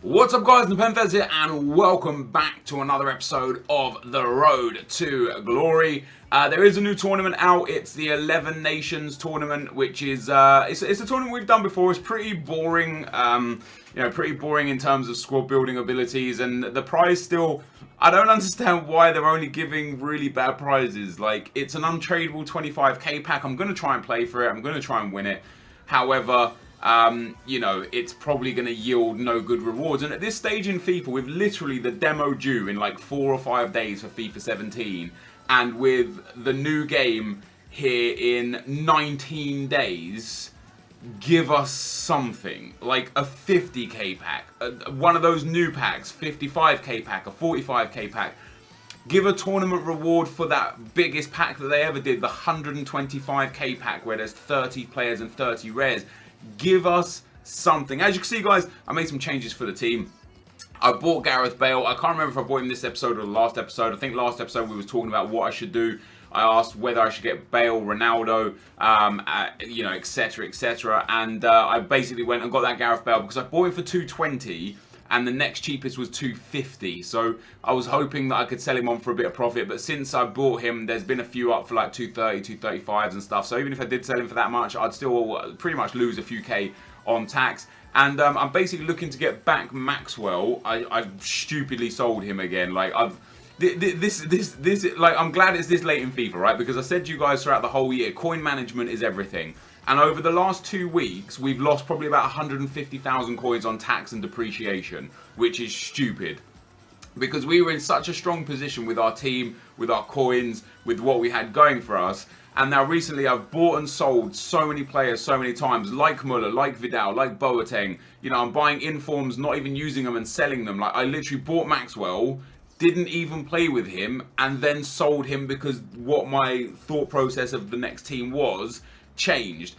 What's up guys, NepentheZ here and welcome back to another episode of The Road to Glory. There is a new tournament out. It's the 11 Nations tournament, which is it's a tournament we've done before. It's pretty boring, pretty boring in terms of squad building abilities, and the prize still, I don't understand why they're only giving really bad prizes. Like, it's an untradeable 25k pack. I'm going to try and play for it. I'm going to try and win it. However, it's probably going to yield no good rewards. And at this stage in FIFA, with literally the demo due in like 4 or 5 days for FIFA 17, and with the new game here in 19 days, give us something. Like a 50k pack, one of those new packs, 55k pack, a 45k pack. Give a tournament reward for that biggest pack that they ever did, the 125k pack where there's 30 players and 30 rares. Give us something. As you can see, guys, I made some changes for the team. I bought Gareth Bale. I can't remember if I bought him this episode or the last episode. I think last episode we was talking about what I should do. I asked whether I should get Bale, Ronaldo, etc., etc. And I basically went and got that Gareth Bale because I bought him for 220. And the next cheapest was 250, so I was hoping that I could sell him on for a bit of profit, but since I bought him, there's been a few up for like 230, 235s and stuff, so even if I did sell him for that much, I'd still pretty much lose a few K on tax. And I'm basically looking to get back Maxwell. I stupidly sold him again. Like, I'm glad it's this late in FIFA, right? Because I said to you guys throughout the whole year, coin management is everything. And over the last 2 weeks, we've lost probably about 150,000 coins on tax and depreciation, which is stupid. Because we were in such a strong position with our team, with our coins, with what we had going for us. And now recently I've bought and sold so many players so many times, like Muller, like Vidal, like Boateng. You know, I'm buying informs, not even using them and selling them. Like, I literally bought Maxwell, didn't even play with him, and then sold him because what my thought process of the next team was changed.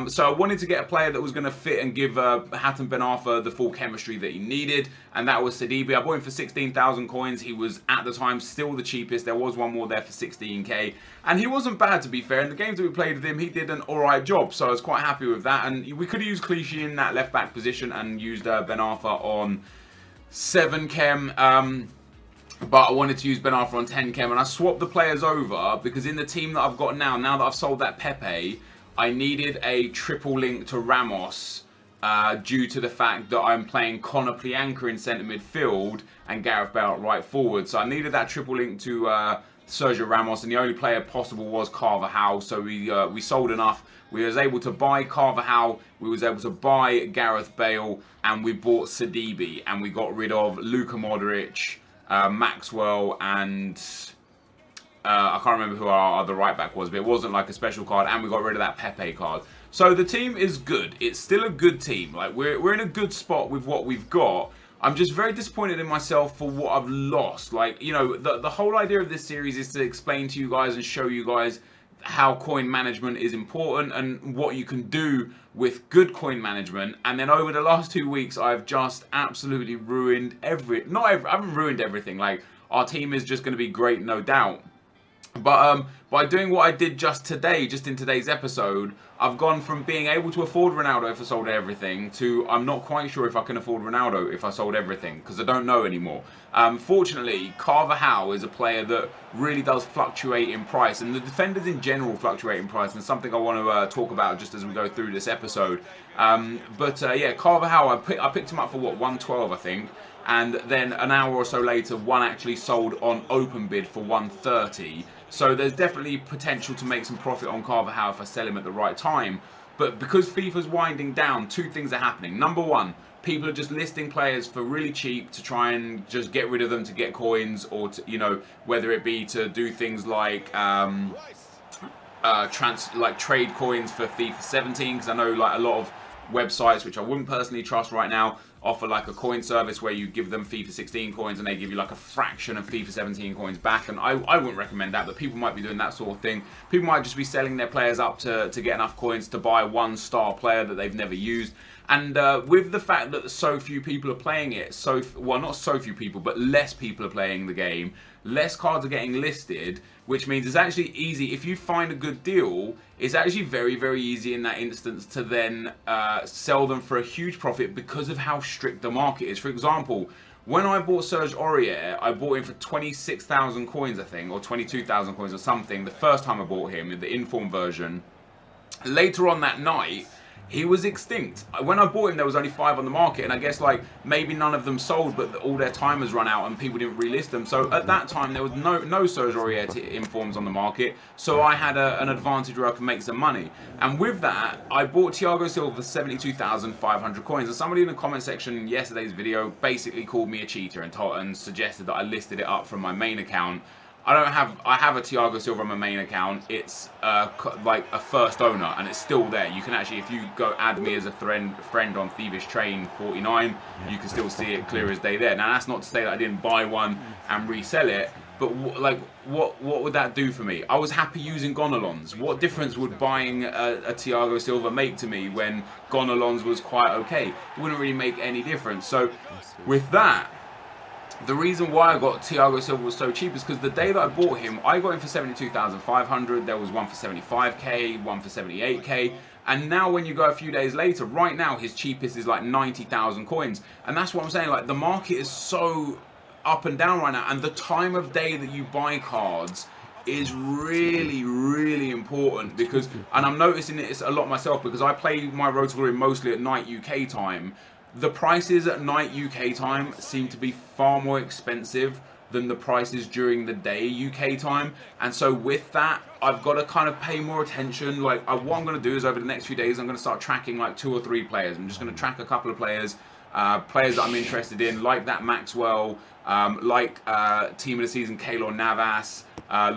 So I wanted to get a player that was going to fit and give Hatem Ben Arfa the full chemistry that he needed, and that was Sidibe. I bought him for 16,000 coins. He was at the time still the cheapest. There was one more there for 16k, and he wasn't bad, to be fair. In the games that we played with him, he did an alright job, so I was quite happy with that. And we could have used Clichy in that left back position and used Ben Arfa on 7 chem. But I wanted to use Ben Arfa on 10 chem, and I swapped the players over because in the team that I've got now that I've sold that Pepe, I needed a triple link to Ramos due to the fact that I'm playing Conor Plianka in centre midfield and Gareth Bale at right forward. So I needed that triple link to Sergio Ramos, and the only player possible was Carvajal. So we sold enough. We was able to buy Carvajal, we was able to buy Gareth Bale, and we bought Sidibe, and we got rid of Luka Modric, Maxwell, and I can't remember who our other right back was, but it wasn't like a special card, and we got rid of that Pepe card. So the team is good. It's still a good team. Like, we're in a good spot with what we've got. I'm just very disappointed in myself for what I've lost. Like, you know, the whole idea of this series is to explain to you guys and show you guys how coin management is important and what you can do with good coin management. And then over the last 2 weeks, I've just absolutely ruined I haven't ruined everything. Like, our team is just going to be great, no doubt. But by doing what I did just in today's episode, I've gone from being able to afford Ronaldo if I sold everything to I'm not quite sure if I can afford Ronaldo if I sold everything, because I don't know anymore. Fortunately, Carvajal is a player that really does fluctuate in price, and the defenders in general fluctuate in price, and something I want to talk about just as we go through this episode. Yeah, Carvajal, I picked him up for what, 112 I think. And then an hour or so later, one actually sold on open bid for 130. So there's definitely potential to make some profit on Carvajal if I sell him at the right time. But because FIFA's winding down, 2 things are happening. Number one, people are just listing players for really cheap to try and just get rid of them to get coins, or to, you know, whether it be to do things like trade coins for FIFA 17, because I know like a lot of websites, which I wouldn't personally trust right now, offer like a coin service where you give them FIFA 16 coins and they give you like a fraction of FIFA 17 coins back, and I wouldn't recommend that, but people might be doing that sort of thing. People might just be selling their players up to get enough coins to buy one star player that they've never used. And with the fact that so few people are playing it, well, not so few people, but less people are playing the game, less cards are getting listed, which means it's actually easy. If you find a good deal, it's actually very, very easy in that instance to then sell them for a huge profit because of how strict the market is. For example, when I bought Serge Aurier, I bought him for 26,000 coins, I think, or 22,000 coins or something, the first time I bought him, in the inform version. Later on that night, he was extinct. When I bought him, there was only 5 on the market, and I guess like maybe none of them sold, but all their timers run out and people didn't relist them. So at that time, there was no Serge Aurier informs on the market, so I had an advantage where I could make some money. And with that, I bought Thiago Silva for 72,500 coins. And somebody in the comment section in yesterday's video basically called me a cheater and suggested that I listed it up from my main account. I have a Thiago Silva on my main account. It's like a first owner, and it's still there. You can actually, if you go add me as a friend on Thievish Train 49, you can still see it clear as day there. Now that's not to say that I didn't buy one and resell it, but what would that do for me? I was happy using Gonalons. What difference would buying a Thiago Silva make to me when Gonalons was quite okay? It wouldn't really make any difference. So with that, the reason why I got Thiago Silva was so cheap is because the day that I bought him, I got him for 72,500. There was one for 75k, one for 78k. And now when you go a few days later, right now his cheapest is like 90,000 coins. And that's what I'm saying, like the market is so up and down right now. And the time of day that you buy cards is really, really important because, and I'm noticing it a lot myself because I play my Road to Glory mostly at night UK time. The prices at night UK time seem to be far more expensive than the prices during the day UK time, and so with that I've got to kind of pay more attention. Like what I'm going to do is over the next few days I'm going to start tracking like 2 or 3 players. I'm just going to track a couple of players that I'm interested in, like that Maxwell, like Team of the Season Keylor Navas,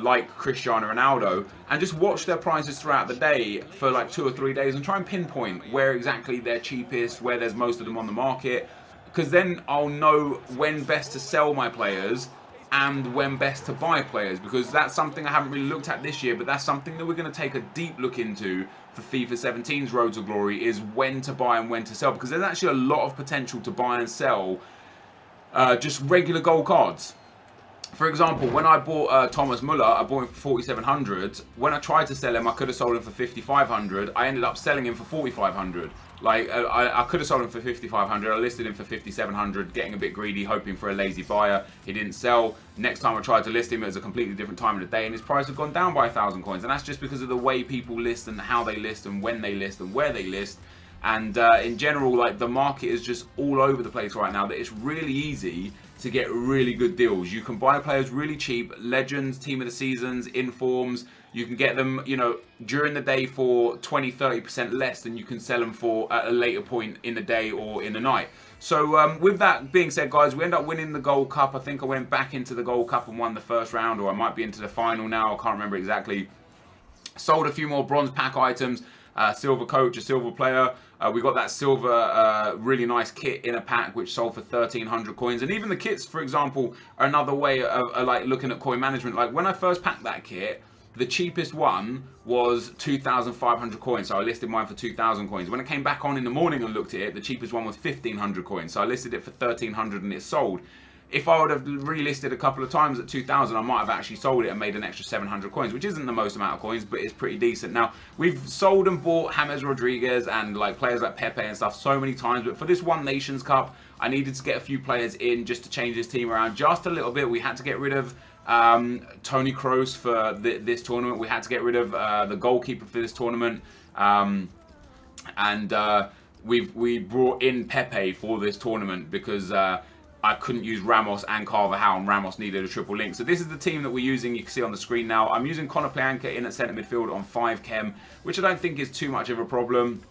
like Cristiano Ronaldo, and just watch their prices throughout the day for like 2 or 3 days and try and pinpoint where exactly they're cheapest, where there's most of them on the market, because then I'll know when best to sell my players and when best to buy players, because that's something I haven't really looked at this year, but that's something that we're going to take a deep look into for FIFA 17's Road to Glory, is when to buy and when to sell, because there's actually a lot of potential to buy and sell just regular gold cards. For example, when I bought Thomas Muller, I bought him for 4,700. When I tried to sell him, I could have sold him for 5,500. I ended up selling him for 4,500. Like, I could have sold him for 5,500. I listed him for 5,700, getting a bit greedy, hoping for a lazy buyer. He didn't sell. Next time I tried to list him, it was a completely different time of the day, and his price had gone down by 1,000 coins. And that's just because of the way people list and how they list and when they list and where they list. And in general, like, the market is just all over the place right now, that it's really easy to get really good deals. You can buy players really cheap, legends, team of the seasons, informs. You can get them, you know, during the day for 20-30% less than you can sell them for at a later point in the day or in the night. So with that being said, guys, we end up winning the Gold Cup. I think I went back into the Gold Cup and won the first round, or I might be into the final now. I can't remember exactly. Sold a few more bronze pack items. Silver coach, a silver player. We got that silver really nice kit in a pack which sold for 1,300 coins. And even the kits, for example, are another way of like looking at coin management. Like when I first packed that kit, the cheapest one was 2,500 coins, so I listed mine for 2,000 coins. When I came back on in the morning and looked at it, the cheapest one was 1,500 coins, so I listed it for 1,300 and it sold. If I would have relisted a couple of times at 2,000, I might have actually sold it and made an extra 700 coins, which isn't the most amount of coins, but it's pretty decent. Now, we've sold and bought James Rodriguez and like players like Pepe and stuff so many times, but for this One Nations Cup, I needed to get a few players in just to change this team around just a little bit. We had to get rid of Tony Kroos for this tournament. We had to get rid of the goalkeeper for this tournament, and we brought in Pepe for this tournament because I couldn't use Ramos and Carvajal, and Ramos needed a triple link. So this is the team that we're using. You can see on the screen now. I'm using Konoplyanka in at centre midfield on 5 chem, which I don't think is too much of a problem.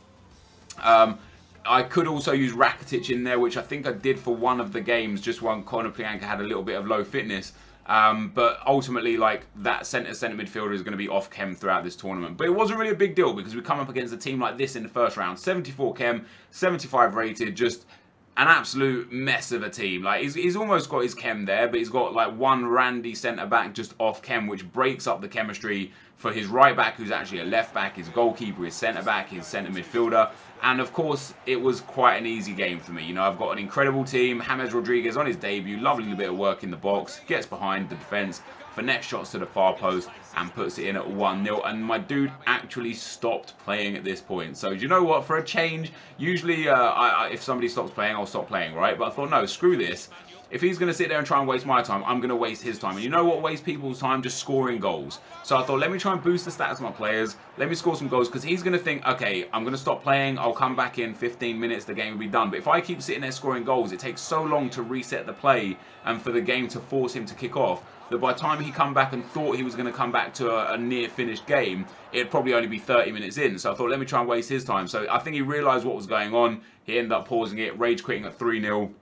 I could also use Rakitic in there, which I think I did for one of the games, just when Konoplyanka had a little bit of low fitness. But ultimately, like, that centre midfielder is going to be off chem throughout this tournament. But it wasn't really a big deal because we come up against a team like this in the first round. 74 chem, 75 rated, just an absolute mess of a team. Like, he's almost got his chem there, but he's got like one randy centre back just off chem, which breaks up the chemistry for his right back, who's actually a left back, his goalkeeper, his centre back, his centre midfielder. And of course, it was quite an easy game for me. You know, I've got an incredible team. James Rodriguez on his debut, lovely little bit of work in the box, gets behind the defence, finesse shots to the far post, and puts it in at 1-0. And my dude actually stopped playing at this point. So, do you know what? For a change, usually if somebody stops playing, I'll stop playing, right? But I thought, no, screw this. If he's going to sit there and try and waste my time, I'm going to waste his time. And you know what wastes people's time? Just scoring goals. So I thought, let me try and boost the stats of my players. Let me score some goals, because he's going to think, okay, I'm going to stop playing. I'll come back in 15 minutes. The game will be done. But if I keep sitting there scoring goals, it takes so long to reset the play and for the game to force him to kick off, that by the time he come back and thought he was going to come back to a near finished game, it'd probably only be 30 minutes in. So I thought, let me try and waste his time. So I think he realised what was going on. He ended up pausing it, rage quitting at 3-0.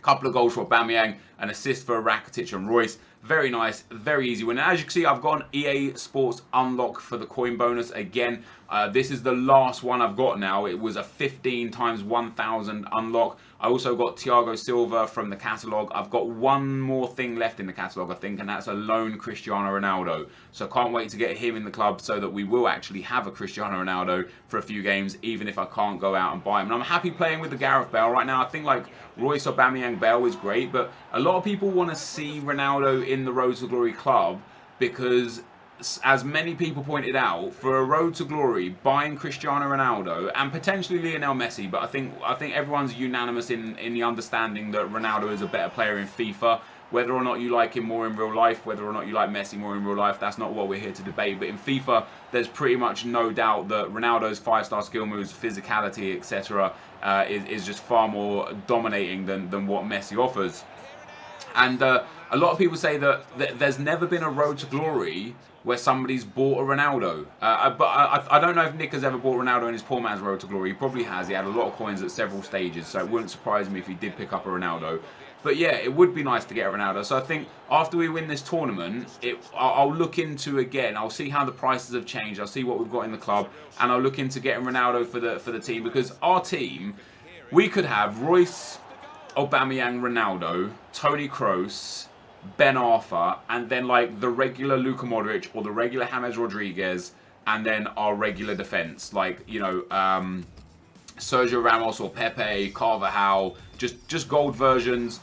Couple of goals for Aubameyang, an assist for Rakitic and Royce. Very nice, very easy win. And as you can see, I've got an EA Sports unlock for the coin bonus again. This is the last one I've got now. It was a 15 times 1,000 unlock. I also got Thiago Silva from the catalogue. I've got one more thing left in the catalogue, I think, and that's a lone Cristiano Ronaldo. So I can't wait to get him in the club so that we will actually have a Cristiano Ronaldo for a few games, even if I can't go out and buy him. And I'm happy playing with the Gareth Bale right now. I think like Royce, Aubameyang, Bale is great, but a lot of people want to see Ronaldo in the Road to Glory club because, as many people pointed out, for a Road to Glory, buying Cristiano Ronaldo and potentially Lionel Messi, but I think everyone's unanimous in the understanding that Ronaldo is a better player in FIFA. Whether or not you like him more in real life, whether or not you like Messi more in real life, that's not what we're here to debate. But in FIFA, there's pretty much no doubt that Ronaldo's 5-star skill moves, physicality, etc. Is just far more dominating than what Messi offers. And a lot of people say that there's never been a Road to Glory where somebody's bought a Ronaldo. But I don't know if Nick has ever bought Ronaldo in his poor man's Road to Glory. He probably has. He had a lot of coins at several stages, so it wouldn't surprise me if he did pick up a Ronaldo. But yeah, it would be nice to get a Ronaldo. So I think after we win this tournament, I'll look into again. I'll see how the prices have changed. I'll see what we've got in the club, and I'll look into getting Ronaldo for the team, because our team, we could have Royce, Aubameyang, Ronaldo, Toni Kroos, Ben Arthur, and then like the regular Luka Modric or the regular James Rodriguez, and then our regular defense, like, you know, Sergio Ramos or Pepe, Carvajal, just gold versions.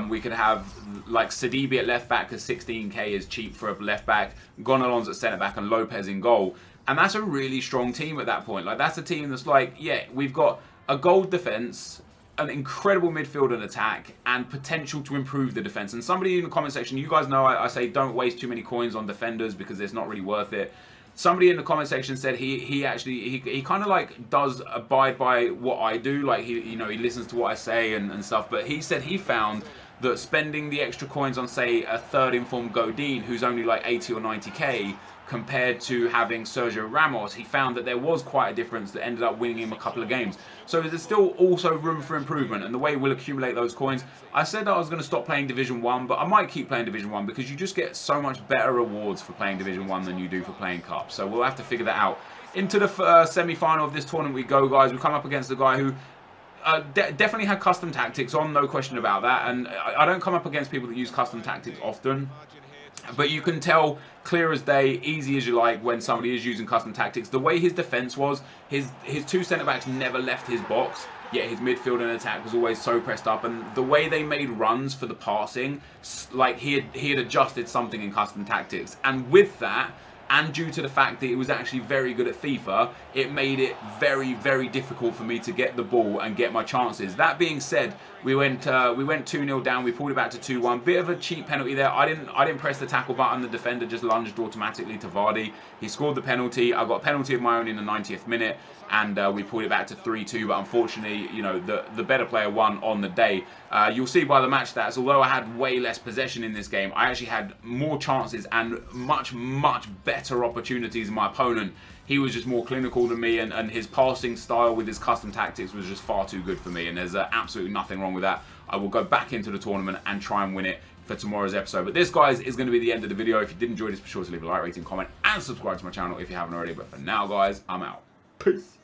We could have like Sidibe at left back, because 16k is cheap for a left back, Gonalons at centre back, and Lopez in goal. And that's a really strong team at that point. Like, that's a team that's like, yeah, we've got a gold defense, an incredible midfield and attack, and potential to improve the defense. And somebody in the comment section, you guys know I say don't waste too many coins on defenders because it's not really worth it. Somebody in the comment section said he kind of like does abide by what I do, like he listens to what I say and stuff. But he said he found that spending the extra coins on, say, a third informed Godin, who's only like 80 or 90k, compared to having Sergio Ramos, he found that there was quite a difference that ended up winning him a couple of games. So there's still also room for improvement, and the way we'll accumulate those coins. I said that I was going to stop playing Division 1, but I might keep playing Division 1 because you just get so much better rewards for playing Division 1 than you do for playing Cup. So we'll have to figure that out. Into the semi-final of this tournament we go, guys. We come up against a guy who definitely had custom tactics on, no question about that. And I don't come up against people that use custom tactics often. But you can tell clear as day, easy as you like, when somebody is using custom tactics. The way his defence was, his two centre-backs never left his box, yet his midfield and attack was always so pressed up. And the way they made runs for the passing, like he had adjusted something in custom tactics. And with that, and due to the fact that it was actually very good at FIFA, it made it very, very difficult for me to get the ball and get my chances. That being said, we went 2-0 down. We pulled it back to 2-1. Bit of a cheap penalty there. I didn't press the tackle button. The defender just lunged automatically to Vardy. He scored the penalty. I got a penalty of my own in the 90th minute, and we pulled it back to 3-2. But unfortunately, you know, the better player won on the day. You'll see by the match stats, although I had way less possession in this game, I actually had more chances and much, much better opportunities than my opponent. He was just more clinical than me, and his passing style with his custom tactics was just far too good for me, and there's absolutely nothing wrong with that. I will go back into the tournament and try and win it for tomorrow's episode. But this, guys, is going to be the end of the video. If you did enjoy this, be sure to leave a like, rating, comment, and subscribe to my channel if you haven't already. But for now, guys, I'm out. Peace.